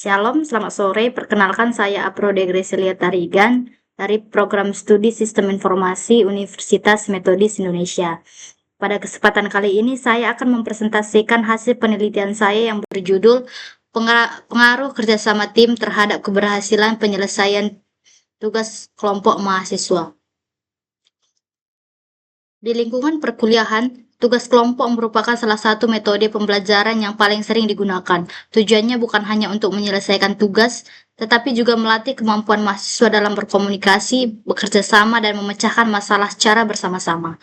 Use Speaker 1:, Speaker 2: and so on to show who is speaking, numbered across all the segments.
Speaker 1: Shalom, selamat sore. Perkenalkan saya Aprode Grecelia Tarigan dari Program Studi Sistem Informasi Universitas Metodis Indonesia. Pada kesempatan kali ini saya akan mempresentasikan hasil penelitian saya yang berjudul Pengaruh Kerjasama Tim Terhadap Keberhasilan Penyelesaian Tugas Kelompok Mahasiswa. Di lingkungan perkuliahan, tugas kelompok merupakan salah satu metode pembelajaran yang paling sering digunakan. Tujuannya bukan hanya untuk menyelesaikan tugas, tetapi juga melatih kemampuan mahasiswa dalam berkomunikasi, bekerja sama, dan memecahkan masalah secara bersama-sama.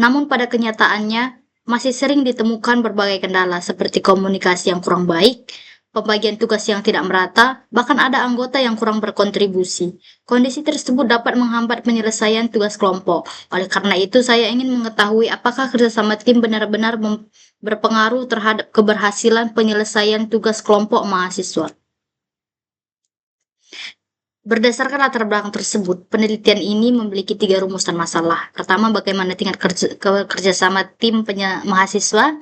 Speaker 1: Namun pada kenyataannya, masih sering ditemukan berbagai kendala seperti komunikasi yang kurang baik, pembagian tugas yang tidak merata, bahkan ada anggota yang kurang berkontribusi. Kondisi tersebut dapat menghambat penyelesaian tugas kelompok. Oleh karena itu, saya ingin mengetahui apakah kerjasama tim benar-benar berpengaruh terhadap keberhasilan penyelesaian tugas kelompok mahasiswa. Berdasarkan latar belakang tersebut, penelitian ini memiliki 3 rumusan masalah. Pertama, bagaimana tingkat kerjasama tim mahasiswa.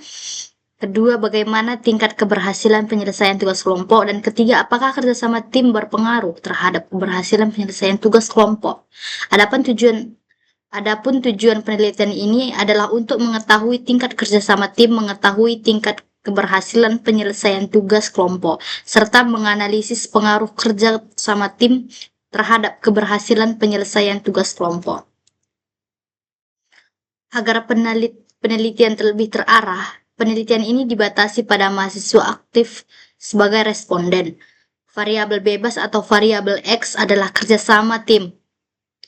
Speaker 1: Kedua, bagaimana tingkat keberhasilan penyelesaian tugas kelompok. Dan ketiga, apakah kerjasama tim berpengaruh terhadap keberhasilan penyelesaian tugas kelompok. Adapun tujuan penelitian ini adalah untuk mengetahui tingkat kerjasama tim, mengetahui tingkat keberhasilan penyelesaian tugas kelompok, serta menganalisis pengaruh kerja sama tim terhadap keberhasilan penyelesaian tugas kelompok. Agar penelitian lebih terarah, penelitian ini dibatasi pada mahasiswa aktif sebagai responden. Variabel bebas atau variabel X adalah kerjasama tim,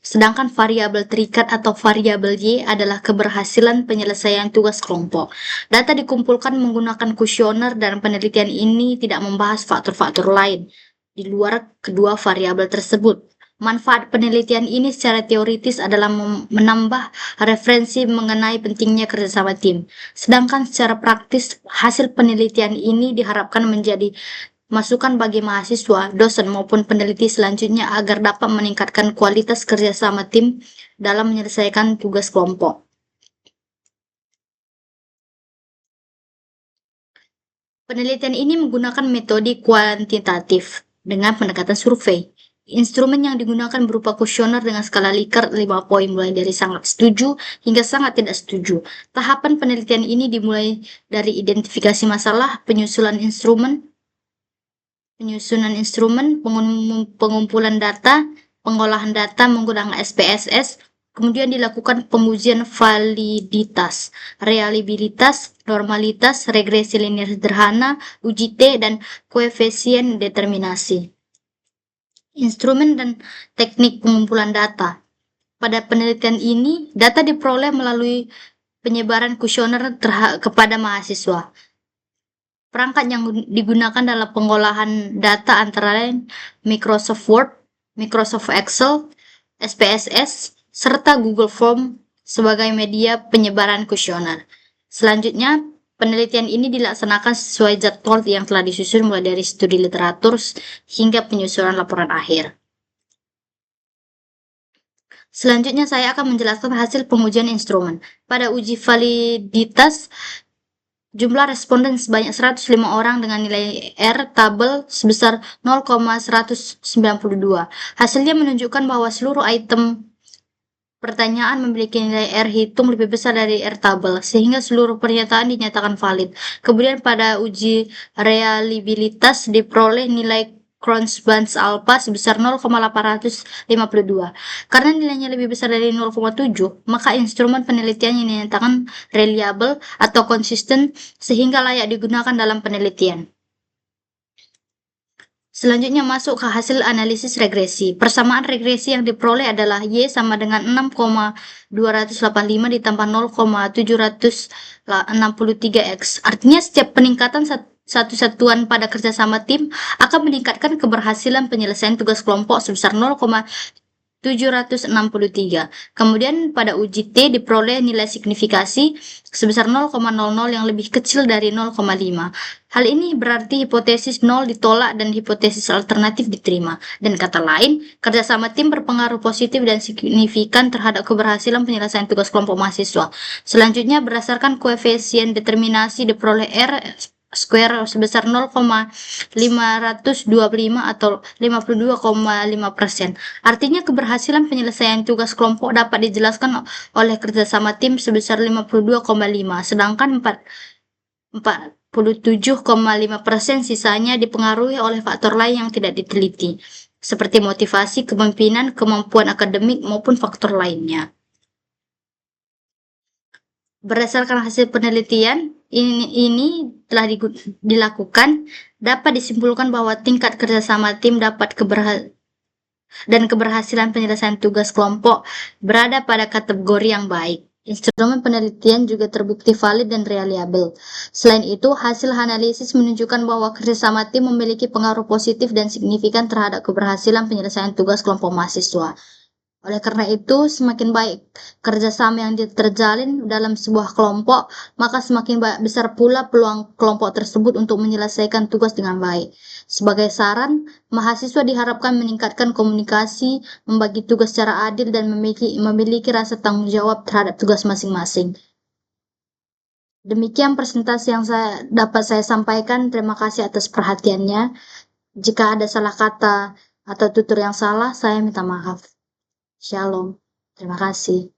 Speaker 1: sedangkan variabel terikat atau variabel Y adalah keberhasilan penyelesaian tugas kelompok. Data dikumpulkan menggunakan kuesioner dan penelitian ini tidak membahas faktor-faktor lain di luar kedua variabel tersebut. Manfaat penelitian ini secara teoritis adalah menambah referensi mengenai pentingnya kerjasama tim. Sedangkan secara praktis, hasil penelitian ini diharapkan menjadi masukan bagi mahasiswa, dosen maupun peneliti selanjutnya agar dapat meningkatkan kualitas kerjasama tim dalam menyelesaikan tugas kelompok. Penelitian ini menggunakan metode kuantitatif dengan pendekatan survei. Instrumen yang digunakan berupa kuesioner dengan skala Likert 5 poin mulai dari sangat setuju hingga sangat tidak setuju. Tahapan penelitian ini dimulai dari identifikasi masalah, penyusunan instrumen, pengumpulan data, pengolahan data menggunakan SPSS, kemudian dilakukan pengujian validitas, reliabilitas, normalitas, regresi linear sederhana, uji T, dan koefisien determinasi. Instrumen dan teknik pengumpulan data. Pada penelitian ini, data diperoleh melalui penyebaran kuesioner kepada mahasiswa. Perangkat yang digunakan dalam pengolahan data antara lain Microsoft Word, Microsoft Excel, SPSS, serta Google Form sebagai media penyebaran kuesioner. Selanjutnya, penelitian ini dilaksanakan sesuai jadwal yang telah disusun mulai dari studi literatur hingga penyusunan laporan akhir. Selanjutnya saya akan menjelaskan hasil pengujian instrumen. Pada uji validitas, jumlah responden sebanyak 105 orang dengan nilai R tabel sebesar 0,192. Hasilnya menunjukkan bahwa seluruh item pertanyaan memiliki nilai R hitung lebih besar dari R tabel, sehingga seluruh pernyataan dinyatakan valid. Kemudian pada uji reliabilitas diperoleh nilai Kronsbans alpha sebesar 0,852. Karena nilainya lebih besar dari 0,7, maka instrumen penelitian yang dinyatakan reliable atau konsisten sehingga layak digunakan dalam penelitian. Selanjutnya masuk ke hasil analisis regresi. Persamaan regresi yang diperoleh adalah Y sama dengan 6,285 ditambah 0,763X. Artinya setiap peningkatan satu satuan pada kerjasama tim akan meningkatkan keberhasilan penyelesaian tugas kelompok sebesar 0,763. Kemudian pada uji T diperoleh nilai signifikasi sebesar 0,00 yang lebih kecil dari 0,5. Hal ini berarti hipotesis 0 ditolak dan hipotesis alternatif diterima. Dan kata lain, kerjasama tim berpengaruh positif dan signifikan terhadap keberhasilan penyelesaian tugas kelompok mahasiswa. Selanjutnya, berdasarkan koefisien determinasi diperoleh R square sebesar 0,525 atau 52,5%. Artinya keberhasilan penyelesaian tugas kelompok dapat dijelaskan oleh kerjasama tim sebesar 52,5, sedangkan 47,5% sisanya dipengaruhi oleh faktor lain yang tidak diteliti, seperti motivasi, kepemimpinan, kemampuan akademik, maupun faktor lainnya. Berdasarkan hasil penelitian ini telah dilakukan, dapat disimpulkan bahwa tingkat kerjasama tim dan keberhasilan penyelesaian tugas kelompok berada pada kategori yang baik. Instrumen penelitian juga terbukti valid dan reliable. Selain itu, hasil analisis menunjukkan bahwa kerjasama tim memiliki pengaruh positif dan signifikan terhadap keberhasilan penyelesaian tugas kelompok mahasiswa. Oleh karena itu, semakin baik kerjasama yang terjalin dalam sebuah kelompok, maka semakin besar pula peluang kelompok tersebut untuk menyelesaikan tugas dengan baik. Sebagai saran, mahasiswa diharapkan meningkatkan komunikasi, membagi tugas secara adil, dan memiliki rasa tanggung jawab terhadap tugas masing-masing. Demikian presentasi yang dapat saya sampaikan. Terima kasih atas perhatiannya. Jika ada salah kata atau tutur yang salah, saya minta maaf. Shalom. Terima kasih.